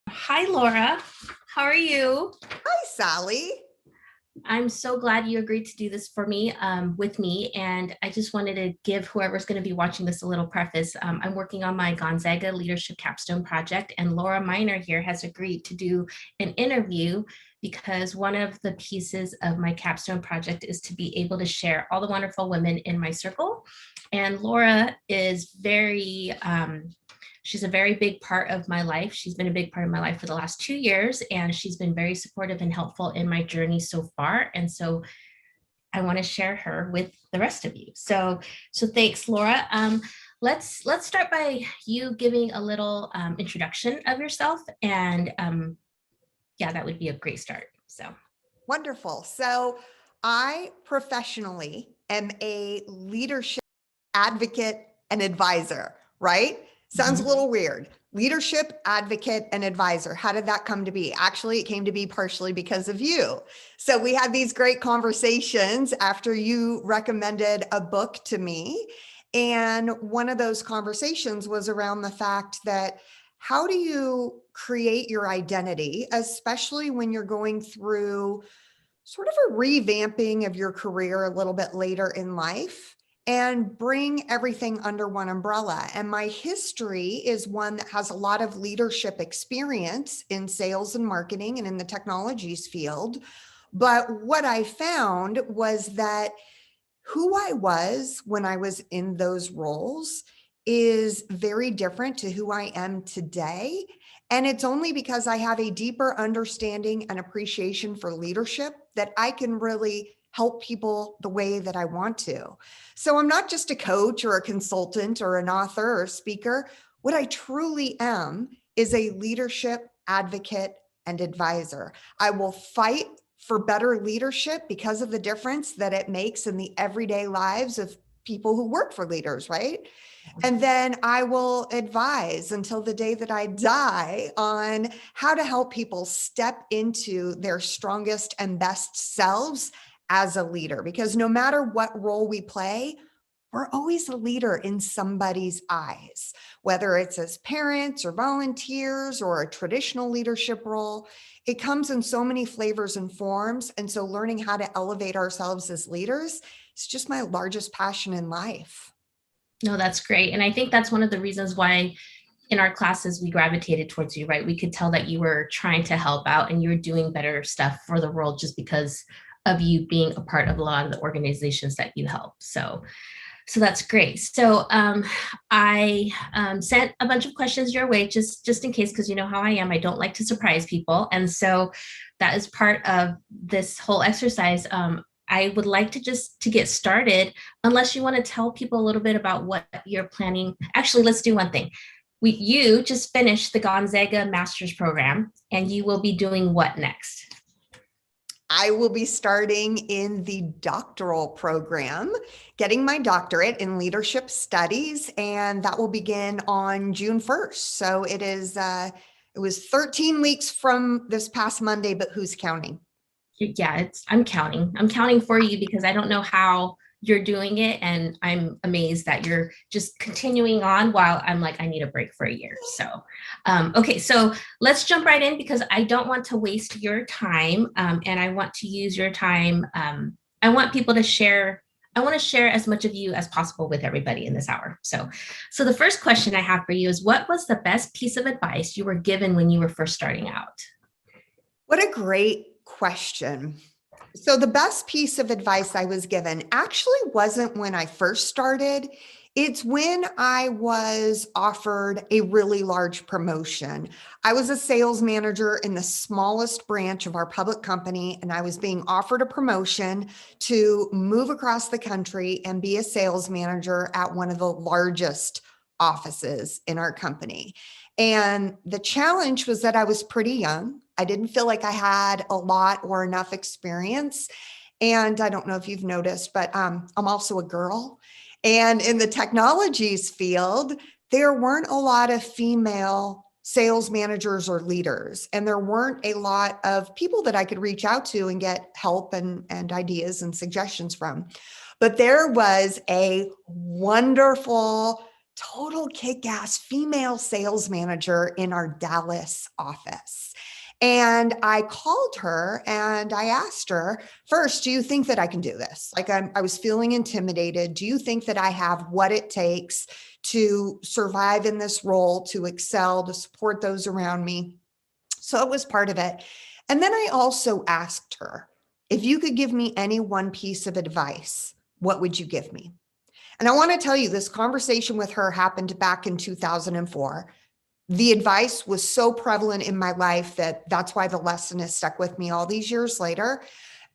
Hi, Laura. How are you? Hi, Sally. I'm so glad you agreed to do this for me, with me. And I just wanted to give whoever's going to be watching this a little preface. I'm working on my Gonzaga Leadership Capstone project, and Laura Miner here has agreed to do an interview because one of the pieces of my capstone project is to be able to share all the wonderful women in my circle. And Laura is she's a very big part of my life. She's been a big part of my life for the last 2 years, and she's been very supportive and helpful in my journey so far. And so I want to share her with the rest of you. So thanks, Laura. Let's start by you giving a little introduction of yourself, and yeah, that would be a great start. So Wonderful. So, I professionally am a leadership advocate and advisor, right? Sounds a mhm. little weird. Leadership advocate and advisor. How did that come to be? Actually, it came to be partially because of you. So, we had these great conversations after you recommended a book to me. And one of those conversations was around the fact that how do you create your identity, especially when you're going through sort of a revamping of your career a little bit later in life and bring everything under one umbrella. And my history is one that has a lot of leadership experience in sales and marketing and in the technologies field. But what I found was that who I was when I was in those roles is very different to who I am today. And it's only because I have a deeper understanding and appreciation for leadership that I can really help people the way that I want to. So I'm not just a coach or a consultant or an author or speaker. What I truly am is a leadership advocate and advisor. I will fight for better leadership because of the difference that it makes in the everyday lives of people who work for leaders, right? And then I will advise until the day that I die on how to help people step into their strongest and best selves as a leader. Because no matter what role we play, we're always a leader in somebody's eyes, whether it's as parents or volunteers or a traditional leadership role. It comes in so many flavors and forms. And so learning how to elevate ourselves as leaders is just my largest passion in life. No, that's great. And I think that's one of the reasons why in our classes we gravitated towards you, right? We could tell that you were trying to help out and you were doing better stuff for the world just because of you being a part of a lot of the organizations that you help. So that's great. So I sent a bunch of questions your way just in case, because you know how I am. I don't like to surprise people, and so that is part of this whole exercise. I would like to just to get started, unless you want to tell people a little bit about what you're planning. Actually, let's do one thing. You just finished the Gonzaga Master's Program, and you will be doing what next? I will be starting in the doctoral program, getting my doctorate in leadership studies, and that will begin on June 1st. So it was 13 weeks from this past Monday, but who's counting? Yeah, it's I'm counting for you because I don't know how you're doing it, and I'm amazed that you're just continuing on while I'm like I need a break for a year. Okay, so let's jump right in because I don't want to waste your time, and I want to use your time. I want people to share. I want to share as much of you as possible with everybody in this hour. So the first question I have for you is, what was the best piece of advice you were given when you were first starting out? What a great question. So, the best piece of advice I was given actually wasn't when I first started. It's when I was offered a really large promotion. I was a sales manager in the smallest branch of our public company, and I was being offered a promotion to move across the country and be a sales manager at one of the largest offices in our company. And the challenge was that I was pretty young. I didn't feel like I had a lot or enough experience. And I don't know if you've noticed, but I'm also a girl. And in the technologies field, there weren't a lot of female sales managers or leaders. And there weren't a lot of people that I could reach out to and get help and ideas and suggestions from. But there was a wonderful total kick-ass female sales manager in our Dallas office. And I called her and I asked her, first, do you think that I can do this? Like I was feeling intimidated. Do you think that I have what it takes to survive in this role, to excel, to support those around me? So it was part of it. And then I also asked her, if you could give me any one piece of advice, what would you give me? And I want to tell you, this conversation with her happened back in 2004. The advice was so prevalent in my life that that's why the lesson has stuck with me all these years later.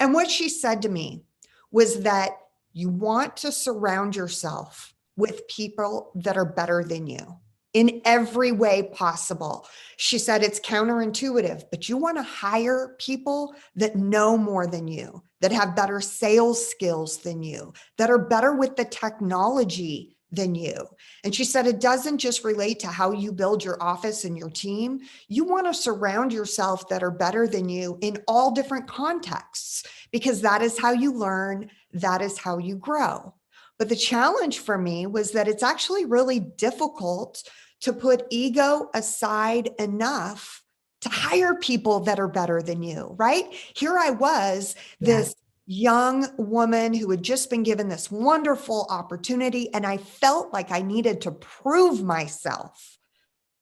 And what she said to me was that you want to surround yourself with people that are better than you in every way possible. She said it's counterintuitive, but you want to hire people that know more than you, that have better sales skills than you, that are better with the technology than you. And she said it doesn't just relate to how you build your office and your team. You want to surround yourself that are better than you in all different contexts, because that is how you learn, that is how you grow. But the challenge for me was that it's actually really difficult to put ego aside enough to hire people that are better than you, right? Here I was, this young woman who had just been given this wonderful opportunity, and I felt like I needed to prove myself.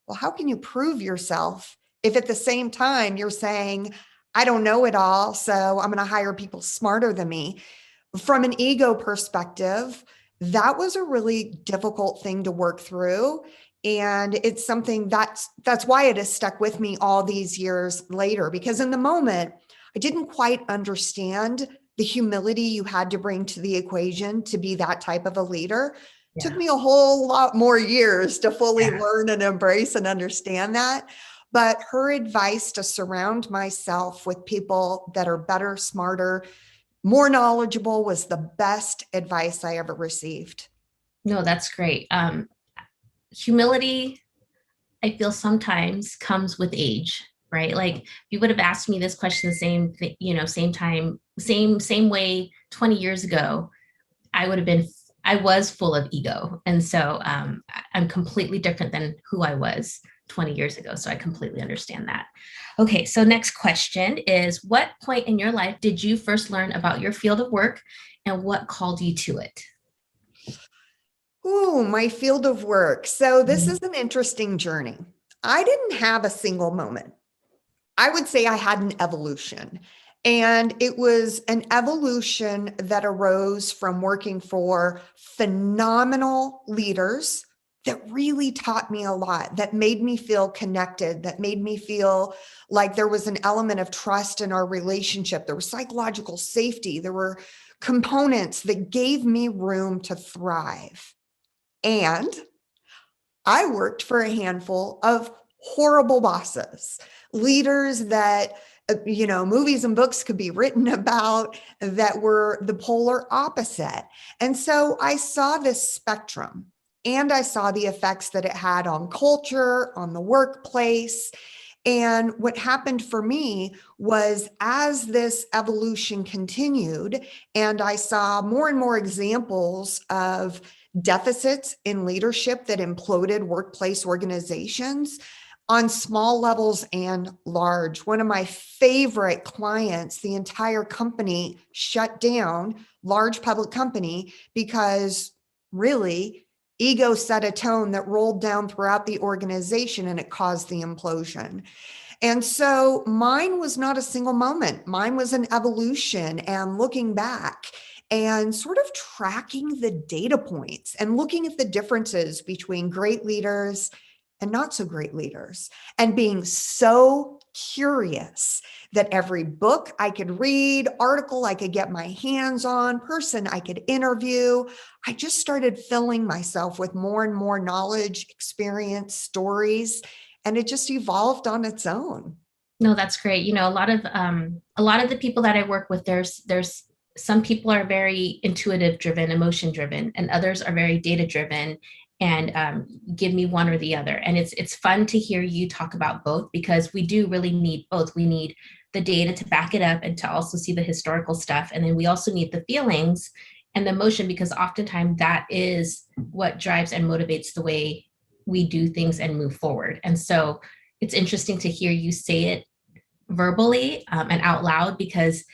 Well, how can you prove yourself if at the same time you're saying, I don't know it all, so I'm going to hire people smarter than me? From an ego perspective, that was a really difficult thing to work through. And it's something that's why it has stuck with me all these years later, because in the moment, I didn't quite understand the humility you had to bring to the equation to be that type of a leader. It took me a whole lot more years to fully learn and embrace and understand that. But her advice to surround myself with people that are better, smarter, more knowledgeable was the best advice I ever received. No, that's great. Humility, I feel sometimes comes with age, right? Like if you would have asked me this question the same time, same way 20 years ago, I was full of ego. And so I'm completely different than who I was 20 years ago. So I completely understand that. Okay, so next question is, what point in your life did you first learn about your field of work and what called you to it? Ooh, my field of work. So this is an interesting journey. I didn't have a single moment. I would say I had an evolution. And it was an evolution that arose from working for phenomenal leaders that really taught me a lot, that made me feel connected, that made me feel like there was an element of trust in our relationship. There was psychological safety. There were components that gave me room to thrive. And I worked for a handful of horrible bosses, leaders that, movies and books could be written about that were the polar opposite. And so I saw this spectrum and I saw the effects that it had on culture, on the workplace. And what happened for me was, as this evolution continued, and I saw more and more examples of deficits in leadership that imploded workplace organizations on small levels and large. One of my favorite clients, the entire company shut down, large public company, because really ego set a tone that rolled down throughout the organization and it caused the implosion. And so mine was not a single moment. Mine was an evolution, and looking back and sort of tracking the data points and looking at the differences between great leaders and not so great leaders, and being so curious that every book I could read, article I could get my hands on, person I could interview, I just started filling myself with more and more knowledge, experience, stories, and it just evolved on its own. No, that's great. A lot of the people that I work with, there's some people are very intuitive driven, emotion driven, and others are very data driven and give me one or the other. And it's fun to hear you talk about both, because we do really need both. We need the data to back it up and to also see the historical stuff. And then we also need the feelings and the emotion, because oftentimes that is what drives and motivates the way we do things and move forward. And so it's interesting to hear you say it verbally and out loud, because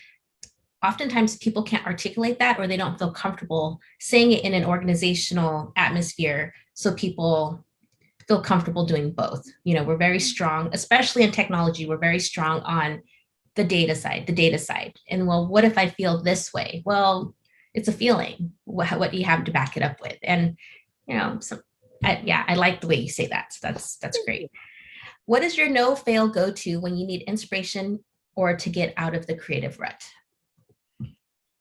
oftentimes people can't articulate that, or they don't feel comfortable saying it in an organizational atmosphere. So people feel comfortable doing both. You know, we're very strong, especially in technology, we're very strong on the data side. And well, what if I feel this way? Well, it's a feeling. What do you have to back it up with? And, you know, so yeah, I like the way you say that. So that's great. What is your no fail go to when you need inspiration or to get out of the creative rut?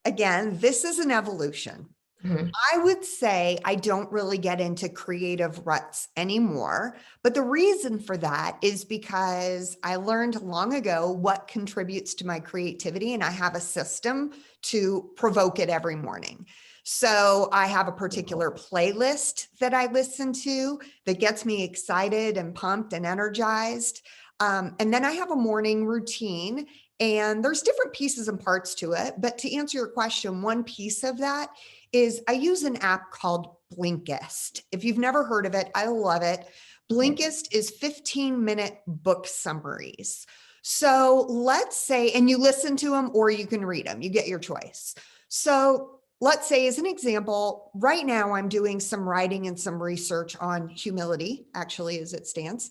Again, this is an evolution. Mhm. I would say I don't really get into creative ruts anymore. But the reason for that is because I learned long ago what contributes to my creativity, and I have a system to provoke it every morning. So I have a particular playlist that I listen to that gets me excited and pumped and energized. And then I have a morning routine, and there's different pieces and parts to it. But to answer your question, one piece of that is I use an app called Blinkist. If you've never heard of it, I love it. Blinkist is 15-minute book summaries. So let's say, and you listen to them or you can read them, you get your choice. So let's say, as an example, right now I'm doing some writing and some research on humility, actually, as it stands.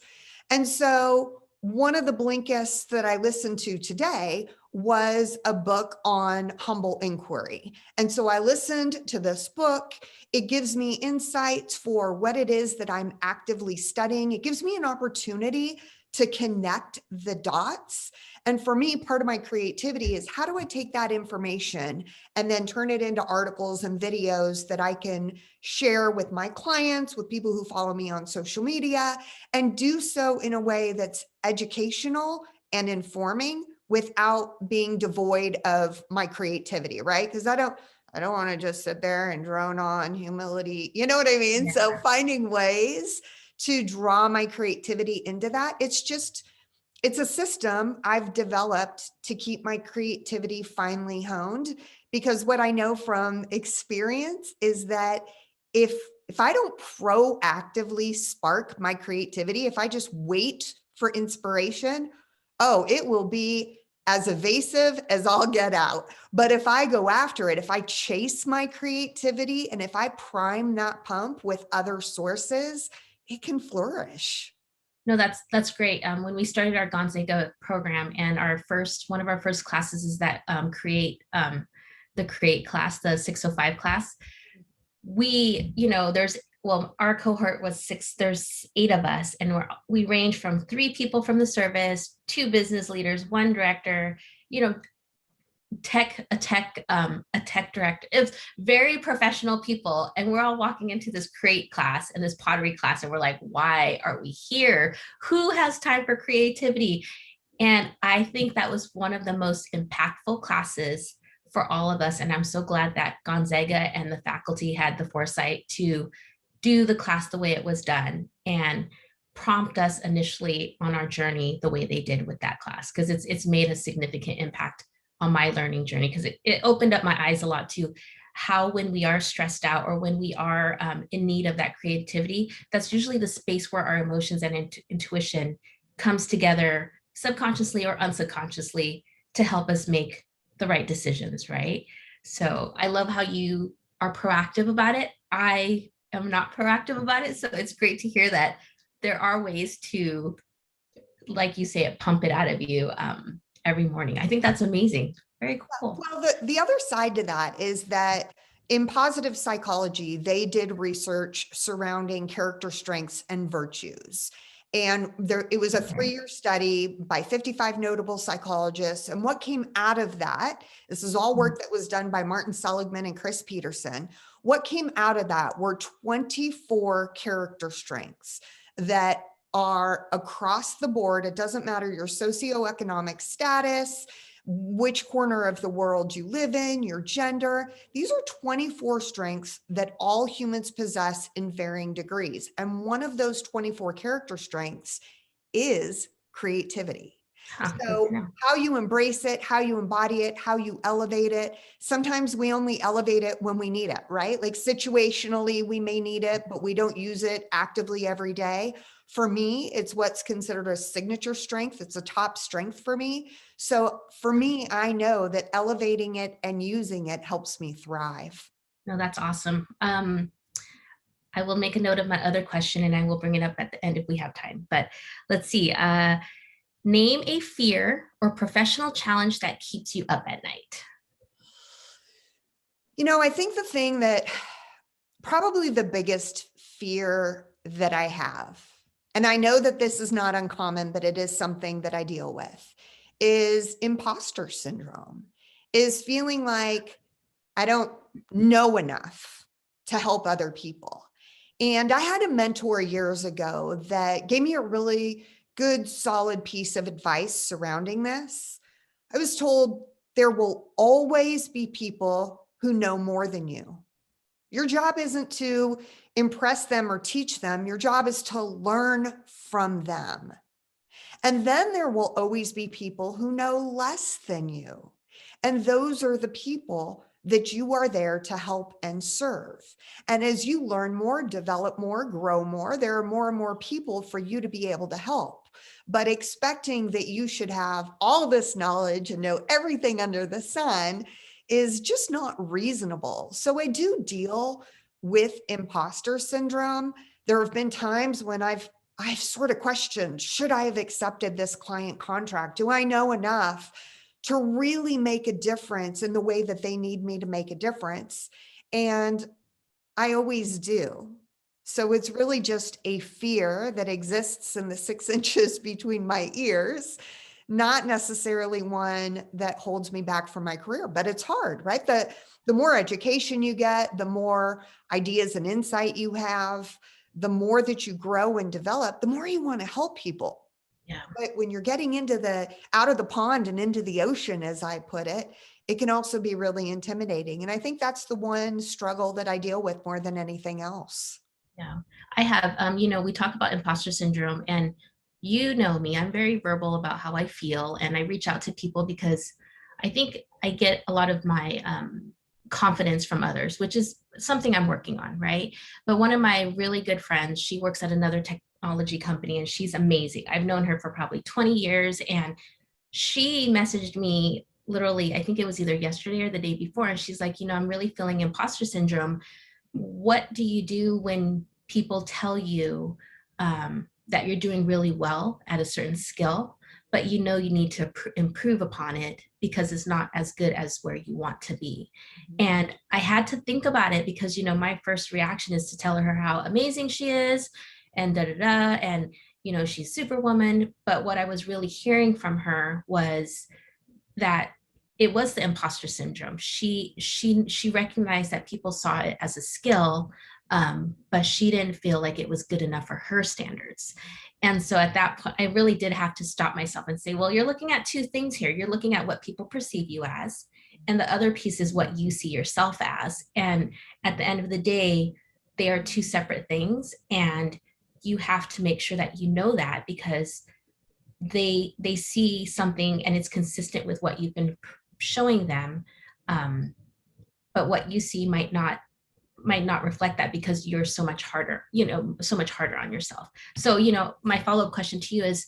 And so one of the Blinkists that I listened to today was a book on humble inquiry. And so I listened to this book. It gives me insights for what it is that I'm actively studying. It gives me an opportunity to connect the dots. And for me, part of my creativity is, how do I take that information and then turn it into articles and videos that I can share with my clients, with people who follow me on social media, and do so in a way that's educational and informing without being devoid of my creativity, right? Because I don't want to just sit there and drone on humility. You know what I mean? Yeah. So finding ways to draw my creativity into that, it's a system I've developed to keep my creativity finely honed. Because what I know from experience is that if I don't proactively spark my creativity, if I just wait for inspiration, oh, it will be as evasive as I'll get out. But if I go after it, if I chase my creativity, and if I prime that pump with other sources, it can flourish. No, that's great. When we started our Gonzaga program, and one of our first classes is that the create class, the 605 class. We, you know, our cohort was six, there's 8 of us, and we range from 3 people from the service, 2 business leaders, 1 director, you know, a tech director. It's very professional people, and we're all walking into this create class and this pottery class, and we're like, why are we here? Who has time for creativity? And I think that was one of the most impactful classes for all of us. And I'm so glad that Gonzaga and the faculty had the foresight to do the class the way it was done and prompt us initially on our journey the way they did with that class, because it's made a significant impact on my learning journey, because it opened up my eyes a lot to how, when we are stressed out or when we are in need of that creativity, that's usually the space where our emotions and intuition comes together subconsciously or unsubconsciously to help us make the right decisions, right? So I love how you are proactive about it. I am not proactive about it. So it's great to hear that there are ways to, like you say, it pump it out of you every morning. I think that's amazing. Very cool. Well, the other side to that is that in positive psychology, they did research surrounding character strengths and virtues. And it was a 3-year study by 55 notable psychologists. And what came out of that, this is all work that was done by Martin Seligman and Chris Peterson. What came out of that were 24 character strengths that are across the board. It doesn't matter your socioeconomic status, which corner of the world you live in, your gender. These are 24 strengths that all humans possess in varying degrees. And one of those 24 character strengths is creativity. Good to So know. how you embrace it, how you embody it, how you elevate it. Sometimes we only elevate it when we need it, right? Like situationally, we may need it, but we don't use it actively every day. For me, it's what's considered a signature strength. It's a top strength for me. So for me, I know that elevating it and using it helps me thrive. No, that's awesome. I will make a note of my other question and I will bring it up at the end if we have time. But let's see. Name a fear or professional challenge that keeps you up at night. I think the thing that probably the biggest fear that I have, and I know that this is not uncommon, but it is something that I deal with, is imposter syndrome, is feeling like I don't know enough to help other people. And I had a mentor years ago that gave me a really good, solid piece of advice surrounding this. I was told there will always be people who know more than you. Your job isn't to impress them or teach them. Your job is to learn from them. And then there will always be people who know less than you. And those are the people that you are there to help and serve. And as you learn more, develop more, grow more, there are more and more people for you to be able to help. But expecting that you should have all this knowledge and know everything under the sun is just not reasonable. So I do deal with imposter syndrome. There have been times when I've sort of questioned, should I have accepted this client contract? Do I know enough to really make a difference in the way that they need me to make a difference? And I always do. So it's really just a fear that exists in the 6 inches between my ears, not necessarily one that holds me back from my career, but it's hard, right? The more education you get, the more ideas and insight you have, the more that you grow and develop, the more you want to help people. Yeah. But when you're getting into the out of the pond and into the ocean, as I put it, it can also be really intimidating. And I think that's the one struggle that I deal with more than anything else. Yeah. I have, we talk about imposter syndrome and you know me, I'm very verbal about how I feel and I reach out to people because I think I get a lot of my confidence from others, which is something I'm working on, right? But one of my really good friends, she works at another technology company and she's amazing. I've known her for probably 20 years and she messaged me literally, I think it was either yesterday or the day before, and she's like, I'm really feeling imposter syndrome. What do you do when people tell you that you're doing really well at a certain skill, but you know you need to improve upon it because it's not as good as where you want to be? And I had to think about it because, my first reaction is to tell her how amazing she is and da da da. And, she's superwoman. But what I was really hearing from her was that it was the imposter syndrome. She recognized that people saw it as a skill, but she didn't feel like it was good enough for her standards. And so at that point, I really did have to stop myself and say, well, you're looking at two things here. You're looking at what people perceive you as, and the other piece is what you see yourself as. And at the end of the day, they are two separate things. And you have to make sure that you know that because they see something and it's consistent with what you've been showing them, but what you see might not reflect that because you're so much harder on yourself. So my follow-up question to you is,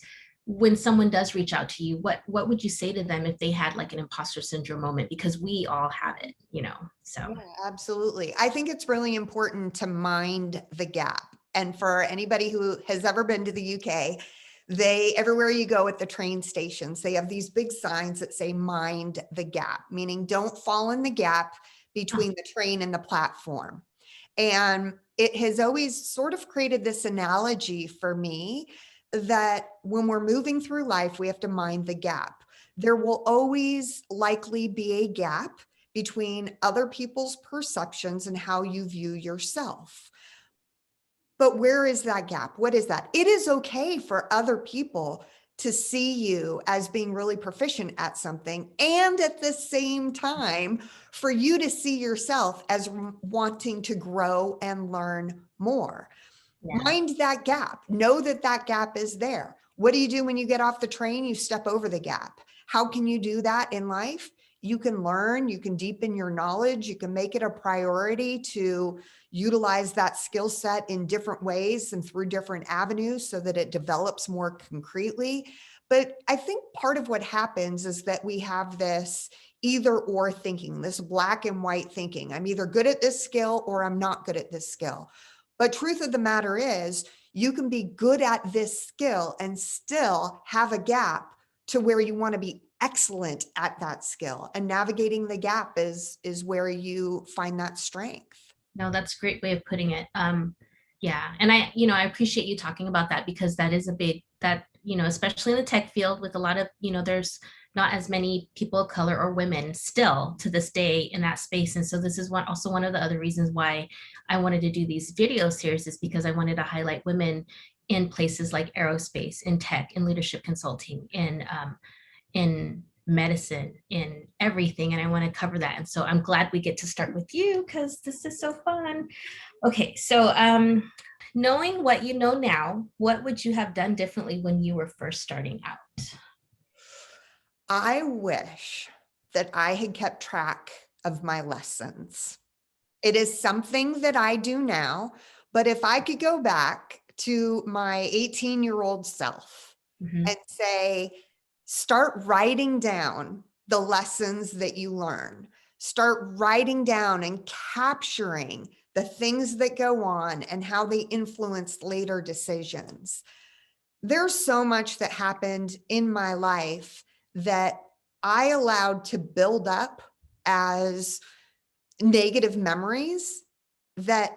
when someone does reach out to you, what would you say to them if they had like an imposter syndrome moment? Because we all have it, so. Yeah, absolutely. I think it's really important to mind the gap. And for anybody who has ever been to the UK, everywhere you go at the train stations, they have these big signs that say mind the gap, meaning don't fall in the gap between the train and the platform. And it has always sort of created this analogy for me that when we're moving through life, we have to mind the gap. There will always likely be a gap between other people's perceptions and how you view yourself. But where is that gap? What is that? It is okay for other people to see you as being really proficient at something, and at the same time, for you to see yourself as wanting to grow and learn more. Yeah. Mind that gap. Know that that gap is there. What do you do when you get off the train? You step over the gap. How can you do that in life? You can learn, you can deepen your knowledge, you can make it a priority to utilize that skill set in different ways and through different avenues so that it develops more concretely. But I think part of what happens is that we have this either or thinking, this black and white thinking. I'm either good at this skill or I'm not good at this skill. But truth of the matter is, you can be good at this skill and still have a gap to where you want to be excellent at that skill. And navigating the gap is where you find that strength. No, that's a great way of putting it. Yeah. And I appreciate you talking about that, because that is a big, that, especially in the tech field with a lot of, there's not as many people of color or women still to this day in that space. And so this is also one of the other reasons why I wanted to do these video series, is because I wanted to highlight women in places like aerospace, in tech, in leadership consulting, in medicine, in everything. And I want to cover that. And so I'm glad we get to start with you, because this is so fun. Okay, so knowing what you know now, what would you have done differently when you were first starting out? I wish that I had kept track of my lessons. It is something that I do now, but if I could go back to my 18-year-old self and say, start writing down the lessons that you learn, start writing down and capturing the things that go on and how they influence later decisions. There's so much that happened in my life that I allowed to build up as negative memories that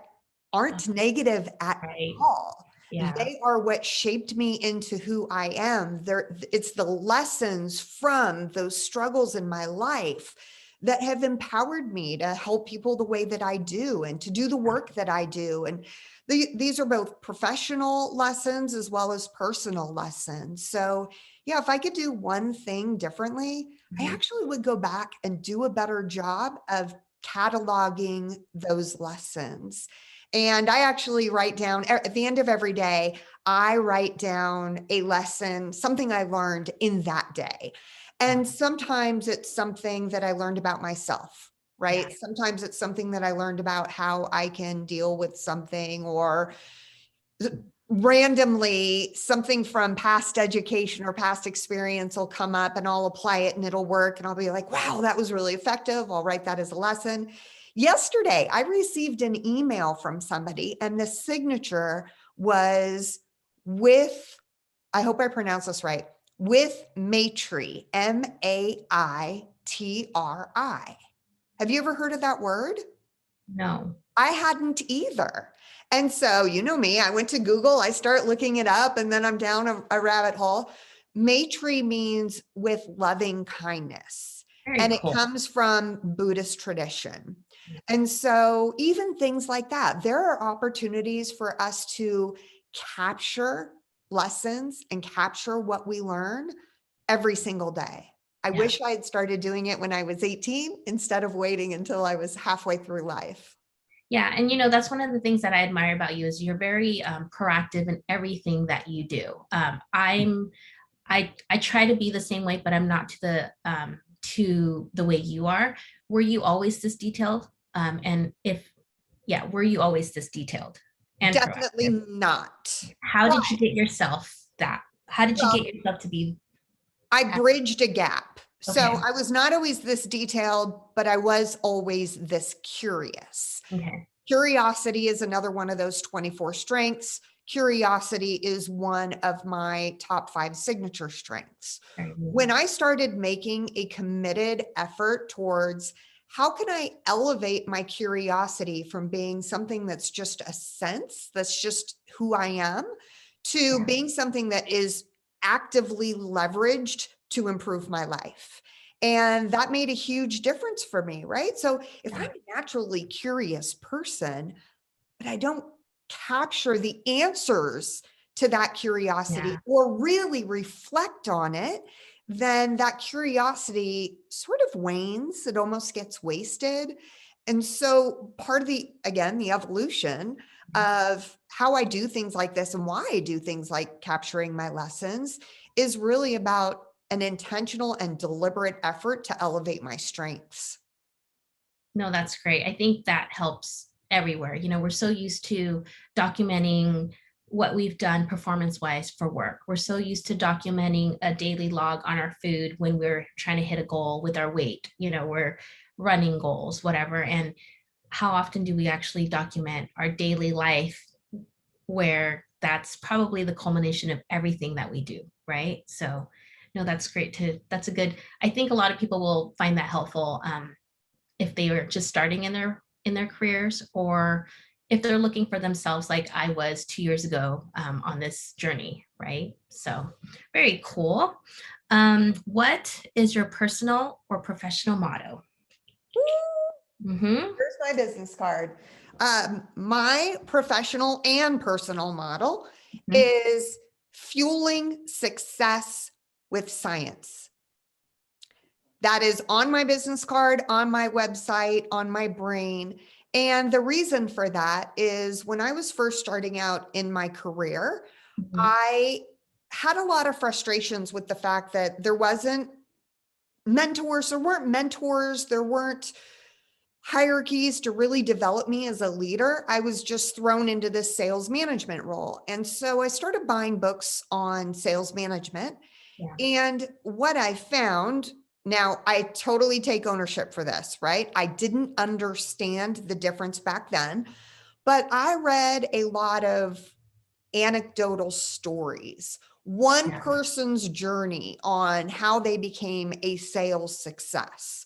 aren't negative at Right. all. Yeah. They are what shaped me into who I am. It's the lessons from those struggles in my life that have empowered me to help people the way that I do and to do the work that I do. And these are both professional lessons as well as personal lessons. So yeah, if I could do one thing differently, I actually would go back and do a better job of cataloging those lessons. And I actually write down at the end of every day, I write down a lesson, something I learned in that day. And sometimes it's something that I learned about myself, right? Yeah. Sometimes it's something that I learned about how I can deal with something, or randomly something from past education or past experience will come up and I'll apply it and it'll work. And I'll be like, wow, that was really effective. I'll write that as a lesson. Yesterday, I received an email from somebody and the signature was with, I hope I pronounce this right, with Maitri, Maitri. Have you ever heard of that word? No. I hadn't either. And so, you know me, I went to Google, I start looking it up, and then I'm down a rabbit hole. Maitri means with loving kindness. Very And it cool. comes from Buddhist tradition. And so even things like that, there are opportunities for us to capture lessons and capture what we learn every single day. I Yeah. wish I had started doing it when I was 18 instead of waiting until I was halfway through life. Yeah, and that's one of the things that I admire about you, is you're very proactive in everything that you do. I try to be the same way, but I'm not to the way you are. Were you always this detailed? And were you always this detailed and Definitely proactive? not. How But, did you get yourself that? How did you well, get yourself to be? I bridged a gap. So Okay. I was not always this detailed, but I was always this curious. Okay. Curiosity is another one of those 24 strengths. Curiosity is one of my top 5 signature strengths. When I started making a committed effort towards how can I elevate my curiosity from being something that's just a sense, that's just who I am, to being something that is actively leveraged to improve my life. And that made a huge difference for me, right? So if I'm a naturally curious person, but I don't capture the answers to that curiosity or really reflect on it, then that curiosity sort of wanes. It almost gets wasted. And so part of again, the evolution of how I do things like this and why I do things like capturing my lessons is really about an intentional and deliberate effort to elevate my strengths. No, that's great. I think that helps everywhere. We're so used to documenting what we've done performance wise for work. We're so used to documenting a daily log on our food when we're trying to hit a goal with our weight. We're running goals, whatever. And how often do we actually document our daily life where that's probably the culmination of everything that we do, right? So, no, that's great that's a good, I think a lot of people will find that helpful. If they are just starting in their careers, or if they're looking for themselves like I was 2 years ago on this journey, right? So very cool. What is your personal or professional motto? Mm-hmm. Here's my business card. My professional and personal model Mm-hmm. is fueling success with science. That is on my business card, on my website, on my brain. And the reason for that is when I was first starting out in my career, Mm-hmm. I had a lot of frustrations with the fact that there weren't mentors, there weren't hierarchies to really develop me as a leader. I was just thrown into this sales management role. And so I started buying books on sales management. Yeah. And what I found, now I totally take ownership for this, right? I didn't understand the difference back then, but I read a lot of anecdotal stories, one Yeah. person's journey on how they became a sales success.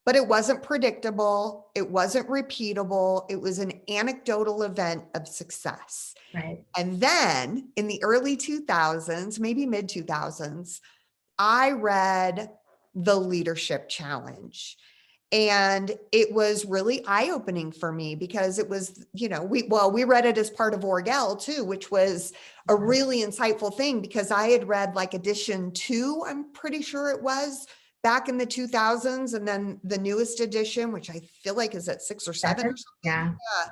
But it wasn't predictable. It wasn't repeatable. It was an anecdotal event of success. Right. And then in the early 2000s, maybe mid 2000s, I read The Leadership Challenge. And it was really eye-opening for me because it was, we read it as part of Orgel too, which was a really insightful thing because I had read like edition 2, I'm pretty sure it was back in the 2000s. And then the newest edition, which I feel like is at 6 or 7 or 7. something. Yeah. Yeah.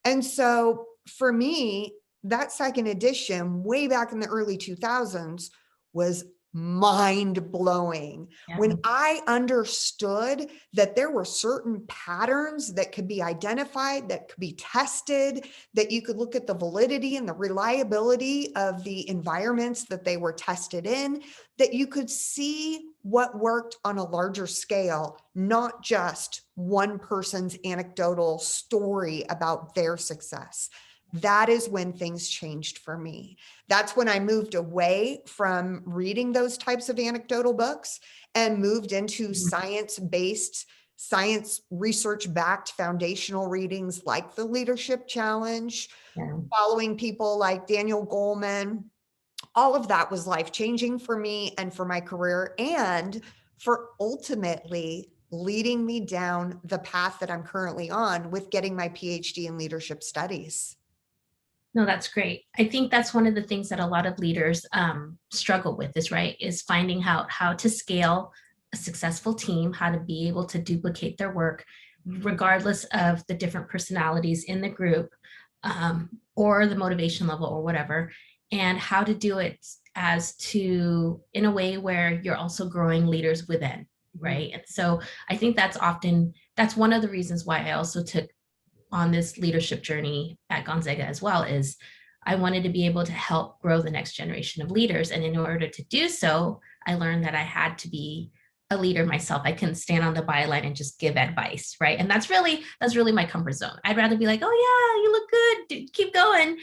And so for me, that second edition, way back in the early 2000s, was mind blowing. Yeah. When I understood that there were certain patterns that could be identified, that could be tested, that you could look at the validity and the reliability of the environments that they were tested in, that you could see what worked on a larger scale, not just one person's anecdotal story about their success. That is when things changed for me. That's when I moved away from reading those types of anecdotal books and moved into science-based, science research-backed foundational readings like the Leadership Challenge, Yeah. following people like Daniel Goleman. All of that was life-changing for me and for my career, and for ultimately leading me down the path that I'm currently on with getting my PhD in leadership studies. No, that's great. I think that's one of the things that a lot of leaders struggle with is finding how to scale a successful team, how to be able to duplicate their work, regardless of the different personalities in the group, or the motivation level or whatever, and how to do it in a way where you're also growing leaders within, right? And so I think that's one of the reasons why I also took on this leadership journey at Gonzaga as well, is I wanted to be able to help grow the next generation of leaders. And in order to do so, I learned that I had to be a leader myself. I couldn't stand on the byline and just give advice, right? And that's really my comfort zone. I'd rather be like, oh yeah, you look good, dude, keep going,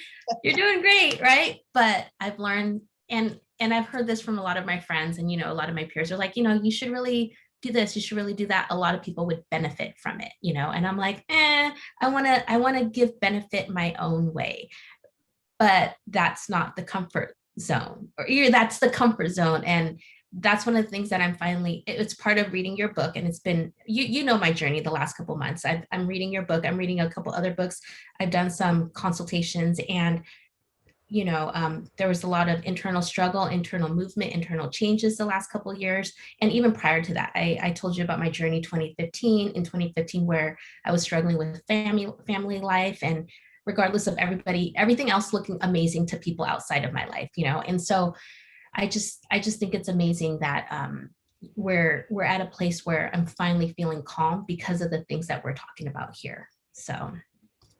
you're doing great, right? But I've learned, and I've heard this from a lot of my friends, and a lot of my peers are like, you should really do this, you should really do that. A lot of people would benefit from it, and I'm like, I want to give benefit my own way, but that's not the comfort zone, or that's the comfort zone. And that's one of the things that it's part of reading your book. And it's been, my journey the last couple of months. I'm reading your book. I'm reading a couple other books. I've done some consultations, and there was a lot of internal struggle, internal movement, internal changes the last couple of years. And even prior to that, I told you about my journey 2015, in 2015, where I was struggling with family life, and regardless of everything else looking amazing to people outside of my life, And so I just think it's amazing that we're at a place where I'm finally feeling calm because of the things that we're talking about here. So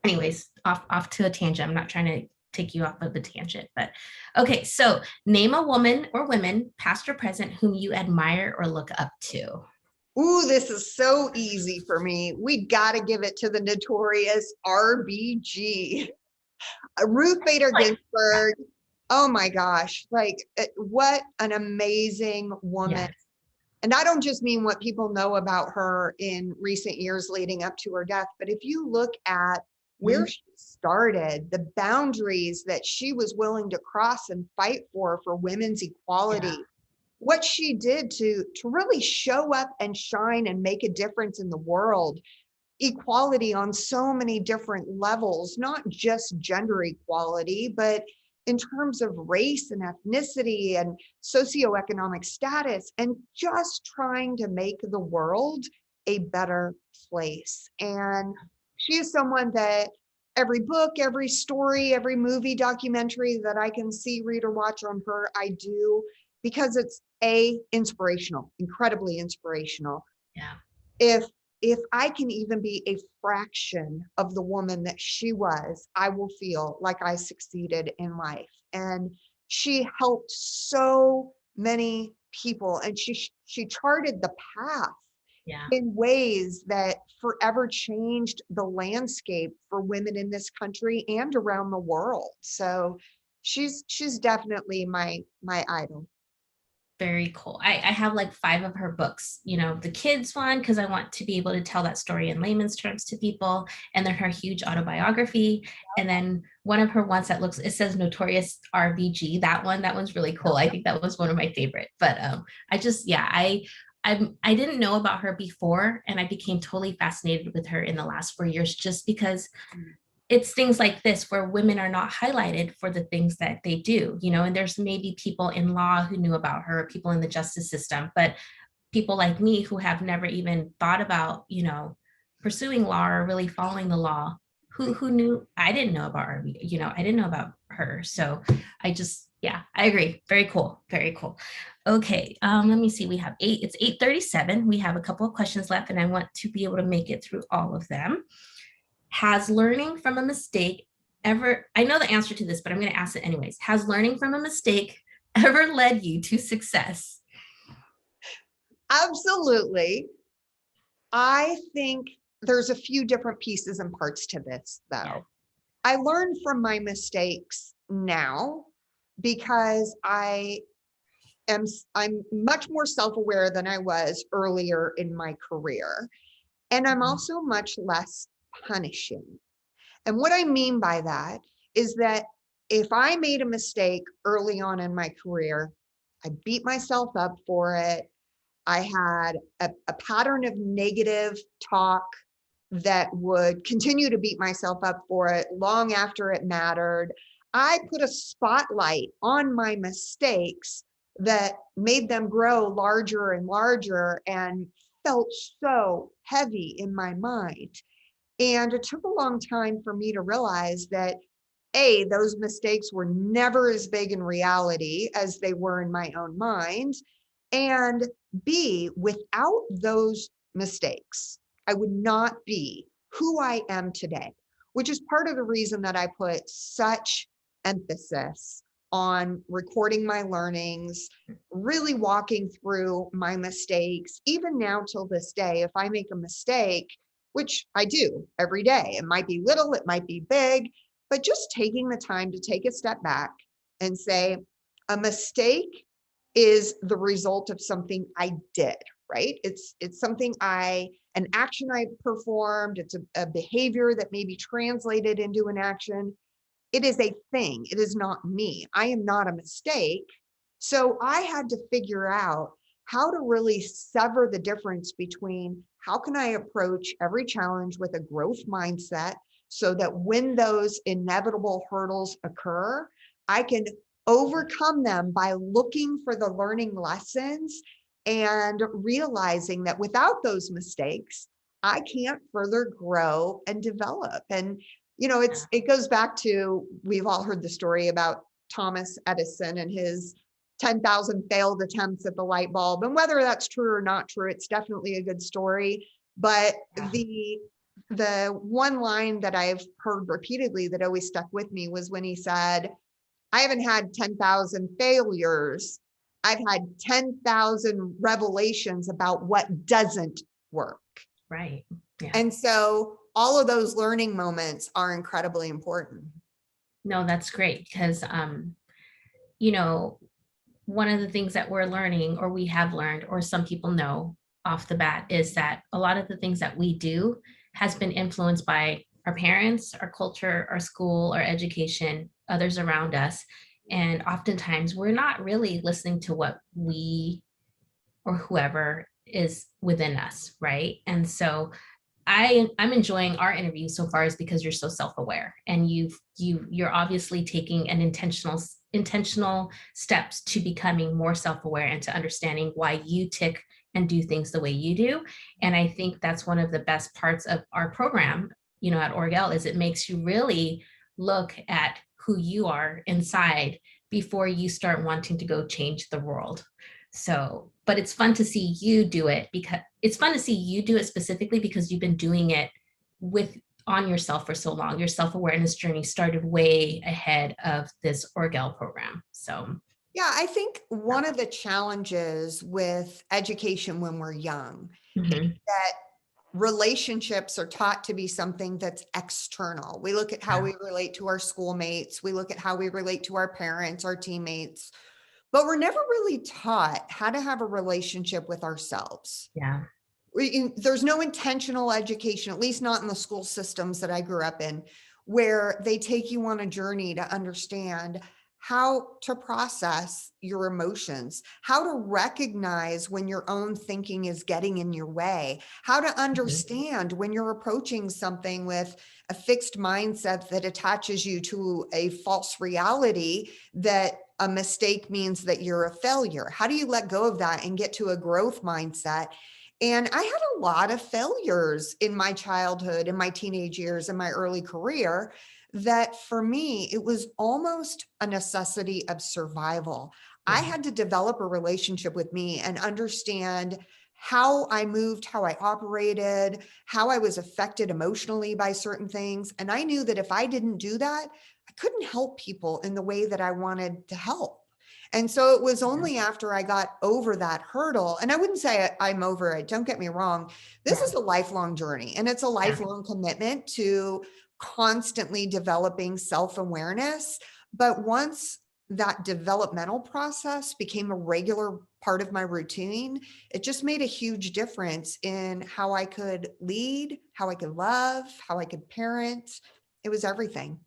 anyways, off to a tangent. I'm not trying to take you off of the tangent, but okay. So name a woman or women, past or present, whom you admire or look up to. Ooh, this is so easy for me. We got to give it to the notorious RBG. Ruth Bader Like, Ginsburg. Oh my gosh, like what an amazing woman. yes, And I don't just mean what people know about her in recent years leading up to her death, but if you look at where mhm, she started, the boundaries that she was willing to cross and fight for women's yeah, equality, what she did to really show up and shine and make a difference in the world, equality on so many different levels, not just gender equality, but in terms of race and ethnicity and socioeconomic status, and just trying to make the world a better place. And she is someone that every book, every story, every movie, documentary that I can see, read, or watch on her, I do, because it's inspirational, incredibly inspirational. yeah. If I can even be a fraction of the woman that she was, I will feel like I succeeded in life. And she helped so many people, and she charted the path Yeah. in ways that forever changed the landscape for women in this country and around the world. So she's definitely my idol. Very cool. I have like five of her books, the kids one, because I want to be able to tell that story in layman's terms to people. And then her huge autobiography. And then one of her ones that it says Notorious RBG. That one's really cool. I think that was one of my favorite. But I just, yeah, I didn't know about her before, and I became totally fascinated with her in the last 4 years, just because it's things like this where women are not highlighted for the things that they do, and there's maybe people in law who knew about her, people in the justice system, but people like me who have never even thought about, pursuing law or really following the law, who knew. I didn't know about her, I didn't know about her. So yeah, I agree. Very cool. Very cool. Okay. Let me see. It's 8:37. We have a couple of questions left, and I want to be able to make it through all of them. Has learning from a mistake ever, I know the answer to this, but I'm going to ask it anyways. Has learning from a mistake ever led you to success? Absolutely. I think there's a few different pieces and parts to this, Yeah. though. I learn from my mistakes now because I'm much more self-aware than I was earlier in my career. And I'm Mhm. also much less punishing. And what I mean by that is that if I made a mistake early on in my career, I beat myself up for it. I had a pattern of negative talk that would continue to beat myself up for it long after it mattered. I put a spotlight on my mistakes that made them grow larger and larger and felt so heavy in my mind. And it took a long time for me to realize that A, those mistakes were never as big in reality as they were in my own mind. And B, without those mistakes, I would not be who I am today, which is part of the reason that I put such emphasis on recording my learnings, really walking through my mistakes. Even now till this day, if I make a mistake, which I do every day, it might be little, it might be big, but just taking the time to take a step back and say, a mistake is the result of something I did, right? It's something an action I performed, it's a behavior that may be translated into an action. It is a thing. It is not me. I am not a mistake. So I had to figure out how to really sever the difference between how can I approach every challenge with a growth mindset so that when those inevitable hurdles occur, I can overcome them by looking for the learning lessons and realizing that without those mistakes, I can't further grow and develop. And, it goes back to, we've all heard the story about Thomas Edison and his 10,000 failed attempts at the light bulb. And whether that's true or not true, it's definitely a good story. But Yeah. the one line that I've heard repeatedly that always stuck with me was when he said, I haven't had 10,000 failures. I've had 10,000 revelations about what doesn't work. Right. Yeah. And so all of those learning moments are incredibly important. No, that's great because, you know, one of the things that we're learning or we have learned or some people know off the bat is that a lot of the things that we do has been influenced by our parents, our culture, our school, our education, others around us. And oftentimes we're not really listening to what we or whoever is within us, right? And so I'm enjoying our interview so far is because you're so self-aware and you're obviously taking an intentional steps to becoming more self-aware and to understanding why you tick and do things the way you do. And I think that's one of the best parts of our program, at Orgel, is it makes you really look at who you are inside before you start wanting to go change the world. So, but it's fun to see you do it because it's fun to see you do it specifically because you've been doing it on yourself for so long. Your self-awareness journey started way ahead of this Orgel program. So, yeah, I think one of the challenges with education when we're young is that relationships are taught to be something that's external. We look at how we relate to our schoolmates, we look at how we relate to our parents, our teammates, but we're never really taught how to have a relationship with ourselves. Yeah. There's no intentional education, at least not in the school systems that I grew up in, where they take you on a journey to understand how to process your emotions, how to recognize when your own thinking is getting in your way, how to understand when you're approaching something with a fixed mindset that attaches you to a false reality that a mistake means that you're a failure. How do you let go of that and get to a growth mindset? And I had a lot of failures in my childhood, in my teenage years, in my early career, that for me, it was almost a necessity of survival. I had to develop a relationship with me and understand how I moved, how I operated, how I was affected emotionally by certain things. And I knew that if I didn't do that, I couldn't help people in the way that I wanted to help. And so it was only after I got over that hurdle, and I wouldn't say I'm over it, don't get me wrong. This is a lifelong journey and it's a lifelong commitment to constantly developing self-awareness. But once that developmental process became a regular part of my routine, it just made a huge difference in how I could lead, how I could love, how I could parent. It was everything.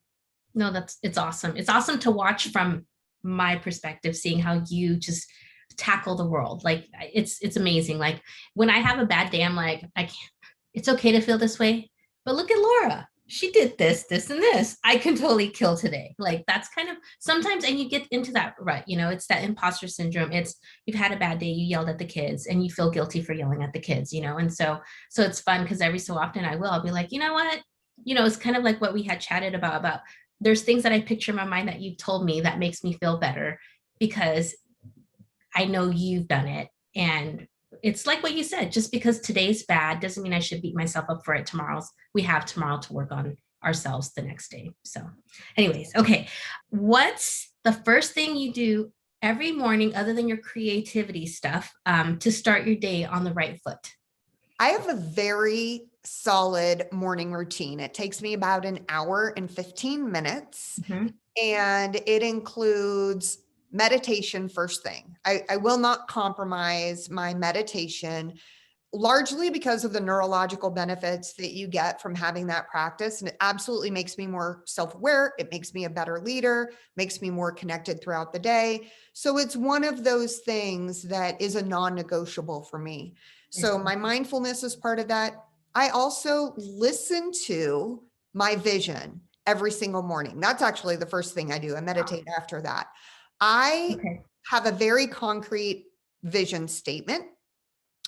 No, it's awesome. It's awesome to watch from my perspective, seeing how you just tackle the world. Like it's amazing. Like when I have a bad day, I'm like, I can't, it's okay to feel this way. But look at Laura. She did this, this, and this. I can totally kill today. Like that's kind of sometimes, and you get into that rut, it's that imposter syndrome. It's you've had a bad day, you yelled at the kids, and you feel guilty for yelling at the kids, and so it's fun because every so often I'll be like, you know what? It's kind of like what we had chatted about there's things that I picture in my mind that you've told me that makes me feel better because I know you've done it. And it's like what you said, just because today's bad doesn't mean I should beat myself up for it. We have tomorrow to work on ourselves the next day. So anyways, okay. What's the first thing you do every morning other than your creativity stuff to start your day on the right foot? I have a very solid morning routine. It takes me about an hour and 15 minutes, and it includes meditation first thing. I will not compromise my meditation, largely because of the neurological benefits that you get from having that practice. And it absolutely makes me more self-aware. It makes me a better leader, makes me more connected throughout the day. So it's one of those things that is a non-negotiable for me. So my mindfulness is part of that. I also listen to my vision every single morning. That's actually the first thing I do. I meditate after that. I Okay. have a very concrete vision statement.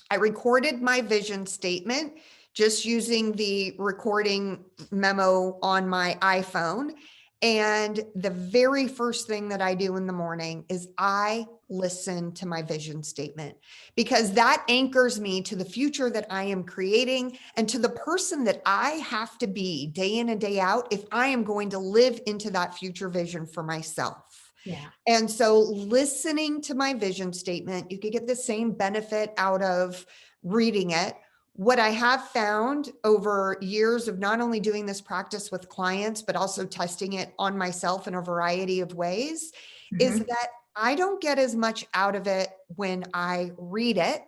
I recorded my vision statement just using the recording memo on my iPhone. And the very first thing that I do in the morning is I listen to my vision statement, because that anchors me to the future that I am creating and to the person that I have to be day in and day out if I am going to live into that future vision for myself. Yeah. And so listening to my vision statement, you could get the same benefit out of reading it. What I have found over years of not only doing this practice with clients, but also testing it on myself in a variety of ways, is Mhm. that I don't get as much out of it when I read it,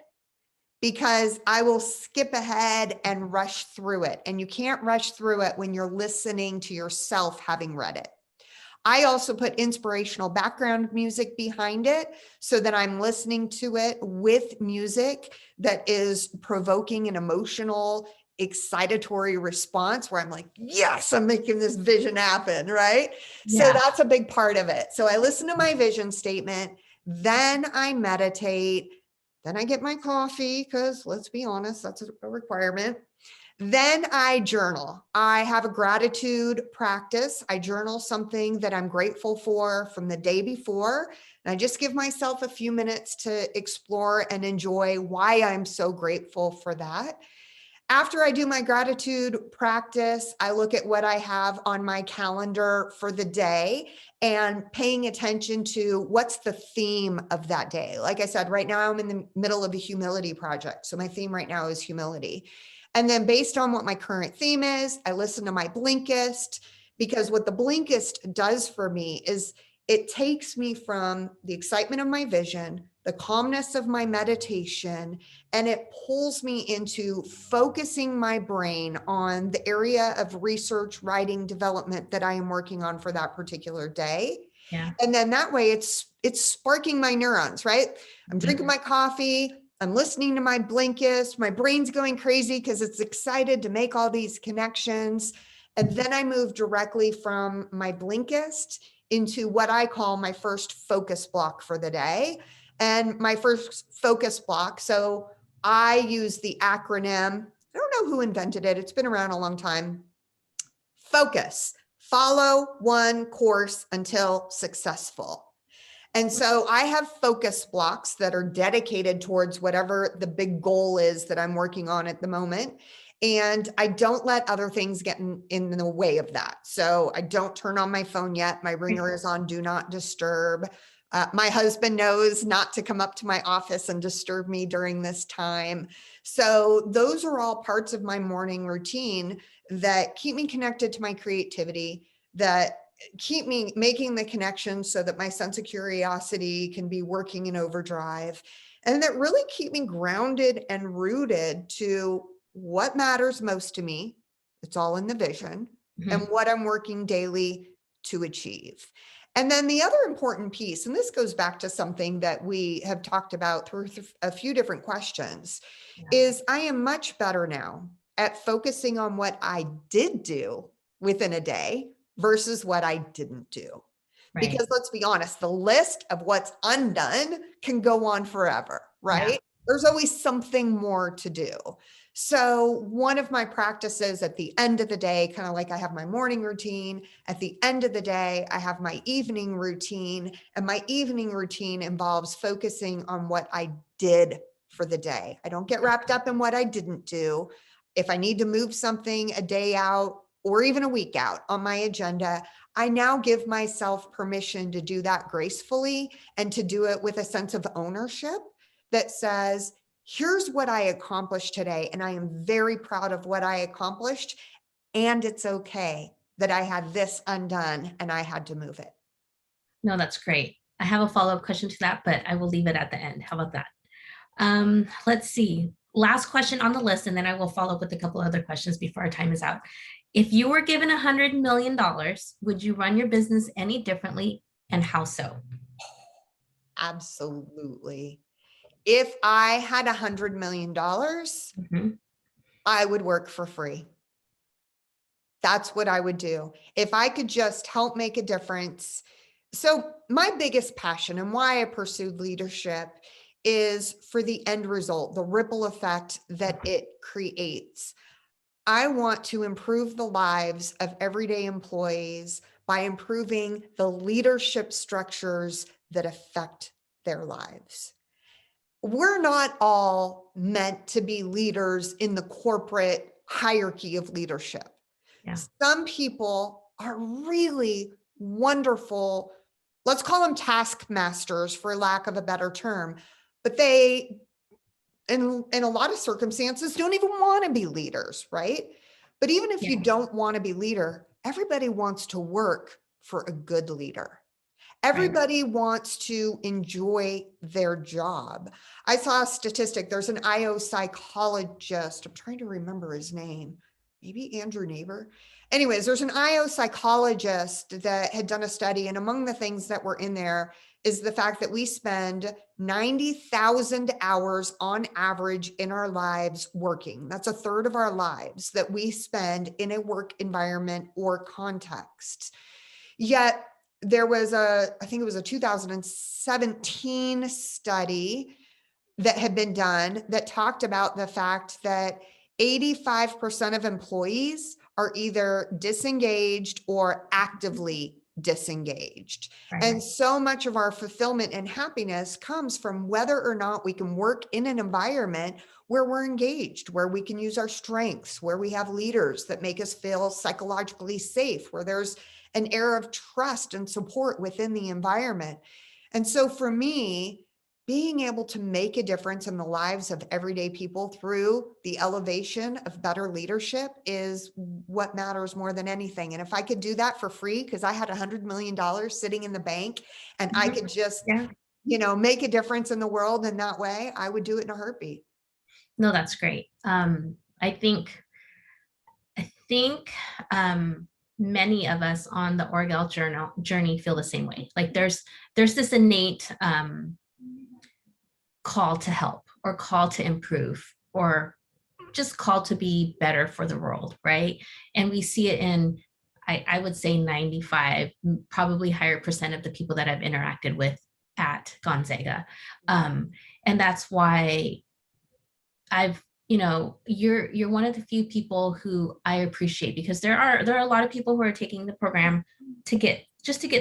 because I will skip ahead and rush through it. And you can't rush through it when you're listening to yourself having read it. I also put inspirational background music behind it so that I'm listening to it with music that is provoking an emotional, excitatory response where I'm like, yes, I'm making this vision happen, right? So Yeah. that's a big part of it. So I listen to my vision statement, then I meditate, then I get my coffee, because let's be honest, that's a requirement. Then I journal. I have a gratitude practice. I journal something that I'm grateful for from the day before. And I just give myself a few minutes to explore and enjoy why I'm so grateful for that. After I do my gratitude practice, I look at what I have on my calendar for the day and paying attention to what's the theme of that day. Like I said, right now I'm in the middle of a humility project. So my theme right now is humility. And then based on what my current theme is, I listen to my Blinkist, because what the Blinkist does for me is it takes me from the excitement of my vision, the calmness of my meditation, and it pulls me into focusing my brain on the area of research, writing, development that I am working on for that particular day. Yeah. And then that way it's sparking my neurons, right? I'm drinking Mhm. my coffee, I'm listening to my Blinkist, my brain's going crazy because it's excited to make all these connections. And then I move directly from my Blinkist into what I call my first focus block for the day. And my first focus block, so I use the acronym, I don't know who invented it, it's been around a long time. Focus, follow one course until successful. And so I have focus blocks that are dedicated towards whatever the big goal is that I'm working on at the moment. And I don't let other things get in the way of that. So I don't turn on my phone yet. My ringer is on do not disturb. My husband knows not to come up to my office and disturb me during this time. So those are all parts of my morning routine that keep me connected to my creativity, that keep me making the connections so that my sense of curiosity can be working in overdrive, and that really keep me grounded and rooted to what matters most to me. It's all in the vision, and Mhm. what I'm working daily to achieve. And then the other important piece, and this goes back to something that we have talked about through a few different questions, Yeah. is I am much better now at focusing on what I did do within a day versus what I didn't do. Right. Because let's be honest, the list of what's undone can go on forever, Yeah. right? There's always something more to do. So one of my practices at the end of the day, kind of like I have my morning routine, at the end of the day, I have my evening routine, and my evening routine involves focusing on what I did for the day. I don't get wrapped up in what I didn't do. If I need to move something a day out or even a week out on my agenda, I now give myself permission to do that gracefully and to do it with a sense of ownership that says, here's what I accomplished today. And I am very proud of what I accomplished. And it's okay that I had this undone and I had to move it. No, that's great. I have a follow-up question to that, but I will leave it at the end. How about that? Let's see. Last question on the list, and then I will follow up with a couple other questions before our time is out. If you were given $100 million, would you run your business any differently, and how so? Absolutely. If I had $100 million, Mhm. I would work for free. That's what I would do. If I could just help make a difference. So my biggest passion and why I pursued leadership is for the end result, the ripple effect that it creates. I want to improve the lives of everyday employees by improving the leadership structures that affect their lives. We're not all meant to be leaders in the corporate hierarchy of leadership. Yeah. Some people are really wonderful, let's call them taskmasters for lack of a better term, but they, in a lot of circumstances, don't even want to be leaders, right? But even if you Yeah. don't want to be leader, everybody wants to work for a good leader. Right. Everybody wants to enjoy their job. I saw a statistic. There's an IO psychologist. I'm trying to remember his name. Maybe Andrew Neighbor. Anyways, there's an IO psychologist that had done a study. And among the things that were in there is the fact that we spend 90,000 hours on average in our lives working. That's a third of our lives that we spend in a work environment or context. Yet there was I think it was a 2017 study that had been done that talked about the fact that 85% of employees are either disengaged or actively disengaged. Right. And so much of our fulfillment and happiness comes from whether or not we can work in an environment where we're engaged, where we can use our strengths, where we have leaders that make us feel psychologically safe, where there's an air of trust and support within the environment. And so for me, being able to make a difference in the lives of everyday people through the elevation of better leadership is what matters more than anything. And if I could do that for free, because I had $100 million sitting in the bank and I could just, Yeah. make a difference in the world in that way, I would do it in a heartbeat. No, that's great. I think many of us on the Orgel journey feel the same way. Like there's this innate call to help or call to improve or just call to be better for the world, right? And we see it in, I would say 95, probably higher percent of the people that I've interacted with at Gonzaga. And that's why you're one of the few people who I appreciate, because there are a lot of people who are taking the program to get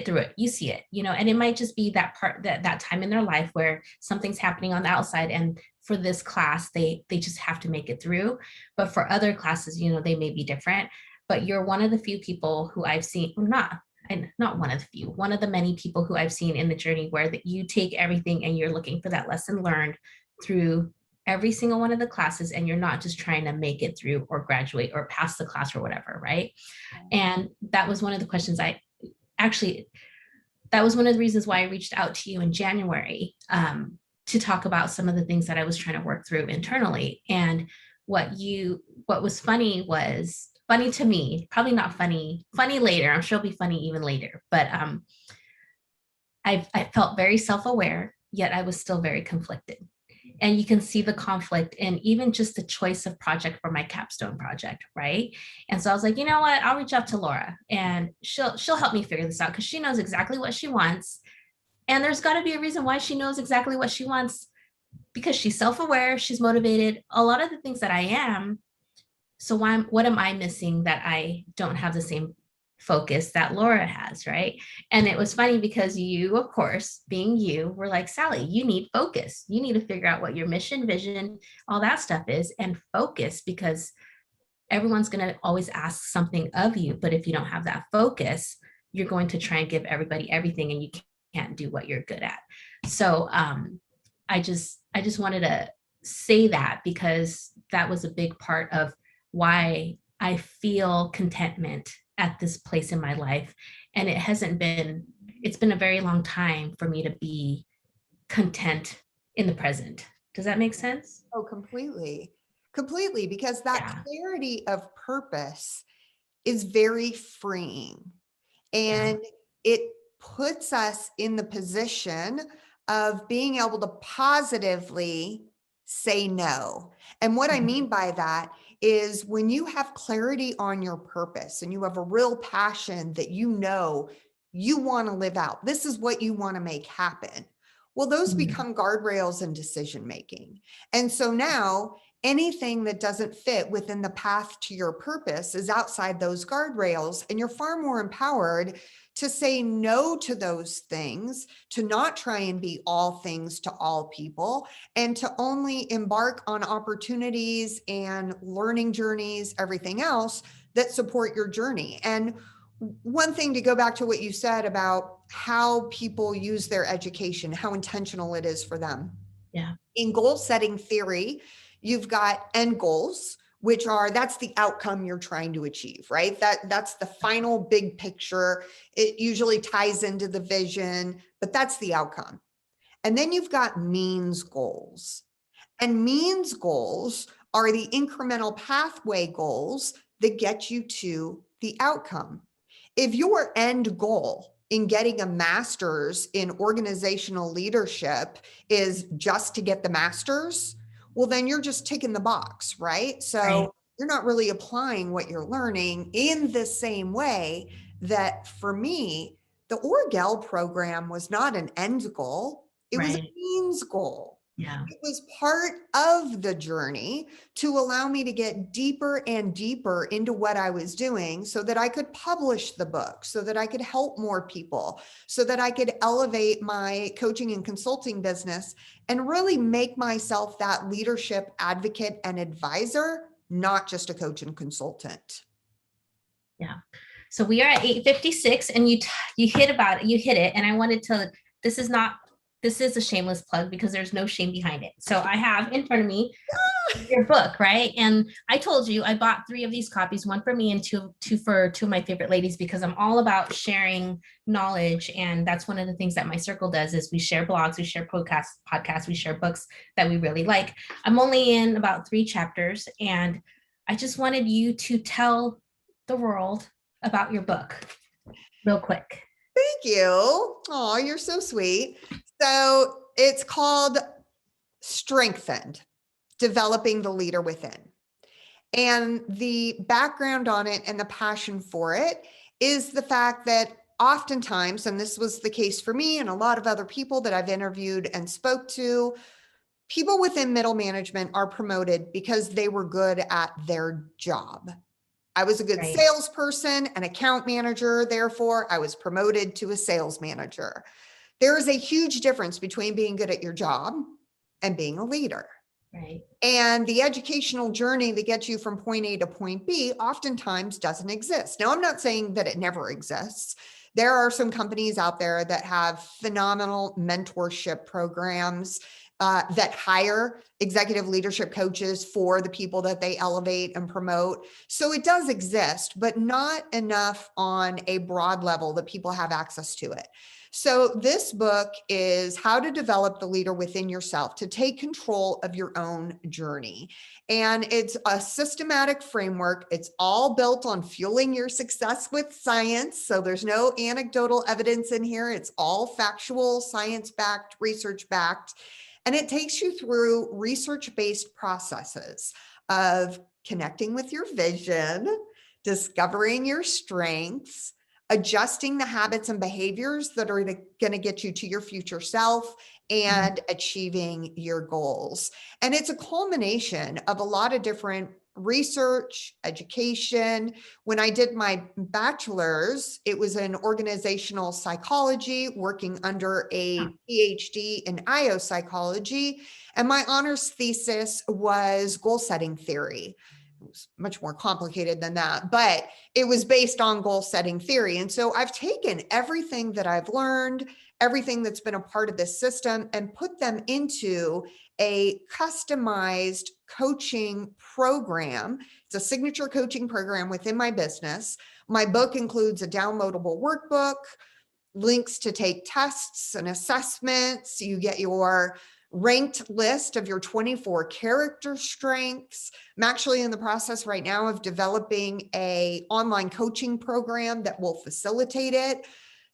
through it. You see it, and it might just be that part, that time in their life where something's happening on the outside, and for this class they just have to make it through. But for other classes, they may be different. But you're one of the few people who I've seen, not one of the few, one of the many people who I've seen in the journey where that you take everything and you're looking for that lesson learned through every single one of the classes, and you're not just trying to make it through or graduate or pass the class or whatever, right? And that was one of the questions that was one of the reasons why I reached out to you in January, to talk about some of the things that I was trying to work through internally. And what was funny to me, probably not funny later, I'm sure it'll be funny even later, but I felt very self-aware, yet I was still very conflicted. And you can see the conflict in even just the choice of project for my capstone project, right? And so I was like, you know what, I'll reach out to Laura and she'll help me figure this out, because she knows exactly what she wants. And there's got to be a reason why she knows exactly what she wants, because she's self-aware, she's motivated, a lot of the things that I am. So what am I missing that I don't have the same focus that Laura has, right? And it was funny because you, of course, being you, were like, Sally, you need focus. You need to figure out what your mission, vision, all that stuff is, and focus, because everyone's going to always ask something of you. But if you don't have that focus, you're going to try and give everybody everything, and you can't do what you're good at. So I just wanted to say that, because that was a big part of why I feel contentment at this place in my life. And it's been a very long time for me to be content in the present. Does that make sense? Oh, completely. Completely, because that clarity of purpose is very freeing. And it puts us in the position of being able to positively say no. And what I mean by that is when you have clarity on your purpose and you have a real passion that you know you want to live out, this is what you want to make happen. Well, those Mhm. become guardrails in decision making. And so now anything that doesn't fit within the path to your purpose is outside those guardrails, and you're far more empowered to say no to those things, to not try and be all things to all people, and to only embark on opportunities and learning journeys, everything else that support your journey. And one thing, to go back to what you said about how people use their education, how intentional it is for them. Yeah. In goal setting theory, you've got end goals, which are, that's the outcome you're trying to achieve, right? That's the final big picture. It usually ties into the vision, but that's the outcome. And then you've got means goals. And means goals are the incremental pathway goals that get you to the outcome. If your end goal in getting a master's in organizational leadership is just to get the master's, well, then you're just ticking the box, right? Right. So you're not really applying what you're learning in the same way that, for me, the Orgel program was not an end goal, it was a Right. means goal. Yeah. It was part of the journey to allow me to get deeper and deeper into what I was doing so that I could publish the book, so that I could help more people, so that I could elevate my coaching and consulting business and really make myself that leadership advocate and advisor, not just a coach and consultant. Yeah. So we are at 8:56, and you hit it. And I wanted to, this is not, this is a shameless plug because there's no shame behind it. So I have in front of me your book, right? And I told you I bought 3 of these copies, one for me and two for 2 of my favorite ladies, because I'm all about sharing knowledge. And that's one of the things that my circle does, is we share blogs, we share podcasts, we share books that we really like. I'm only in about 3 chapters, and I just wanted you to tell the world about your book real quick. Thank you. Oh, you're so sweet. So it's called Strengthened: Developing the Leader Within. And the background on it and the passion for it is the fact that oftentimes, and this was the case for me and a lot of other people that I've interviewed and spoke to, people within middle management are promoted because they were good at their job. I was a good Right. salesperson, an account manager, therefore I was promoted to a sales manager. There is a huge difference between being good at your job and being a leader. Right. And the educational journey that gets you from point A to point B oftentimes doesn't exist. Now, I'm not saying that it never exists. There are some companies out there that have phenomenal mentorship programs that hire executive leadership coaches for the people that they elevate and promote. So it does exist, but not enough on a broad level that people have access to it. So this book is how to develop the leader within yourself to take control of your own journey. And it's a systematic framework. It's all built on fueling your success with science. So there's no anecdotal evidence in here. It's all factual, science-backed, research-backed. And it takes you through research-based processes of connecting with your vision, discovering your strengths, adjusting the habits and behaviors that are going to get you to your future self, and achieving your goals. And it's a culmination of a lot of different research, education. When I did my bachelor's, it was in organizational psychology, working under a PhD in IO psychology. And my honors thesis was goal setting theory. It was much more complicated than that, but it was based on goal setting theory. And so I've taken everything that I've learned, everything that's been a part of this system, and put them into a customized coaching program. It's a signature coaching program within my business. My book includes a downloadable workbook, links to take tests and assessments. You get your ranked list of your 24 character strengths. I'm actually in the process right now of developing an online coaching program that will facilitate it.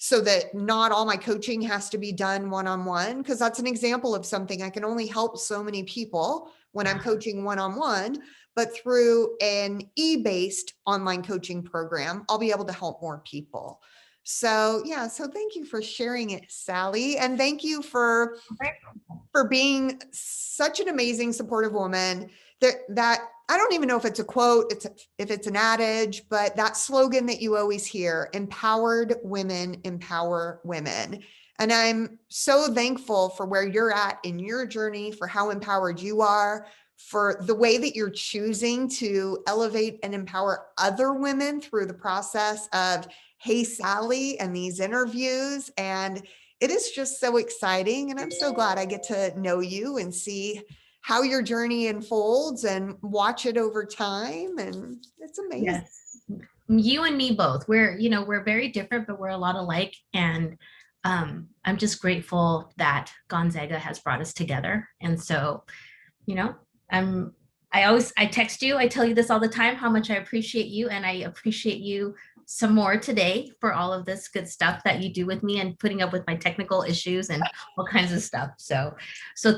so that not all my coaching has to be done one-on-one, because that's an example of something. I can only help so many people when I'm coaching one-on-one, but through an e-based online coaching program, I'll be able to help more people. So yeah, so thank you for sharing it, Sally. And thank you for being such an amazing, supportive woman. That I don't even know if it's a quote, if it's an adage, but that slogan that you always hear: empowered women empower women. And I'm so thankful for where you're at in your journey, for how empowered you are, for the way that you're choosing to elevate and empower other women through the process of Hey Sally and these interviews. And it is just so exciting. And I'm so glad I get to know you and see how your journey unfolds and watch it over time. And it's amazing. Yes. You and me both. We're very different, but we're a lot alike. And I'm just grateful that Gonzaga has brought us together. And so, you know, I'm I text you, I tell you this all the time, how much I appreciate you, and I appreciate you some more today for all of this good stuff that you do with me and putting up with my technical issues and all kinds of stuff. So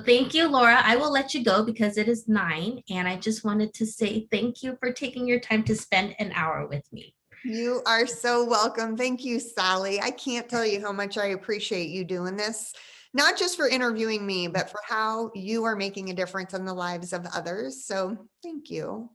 thank you, Laura. I will let you go because it is 9, and I just wanted to say thank you for taking your time to spend an hour with me. You are so welcome. Thank you, Sally. I can't tell you how much I appreciate you doing this, not just for interviewing me, but for how you are making a difference in the lives of others. So thank you.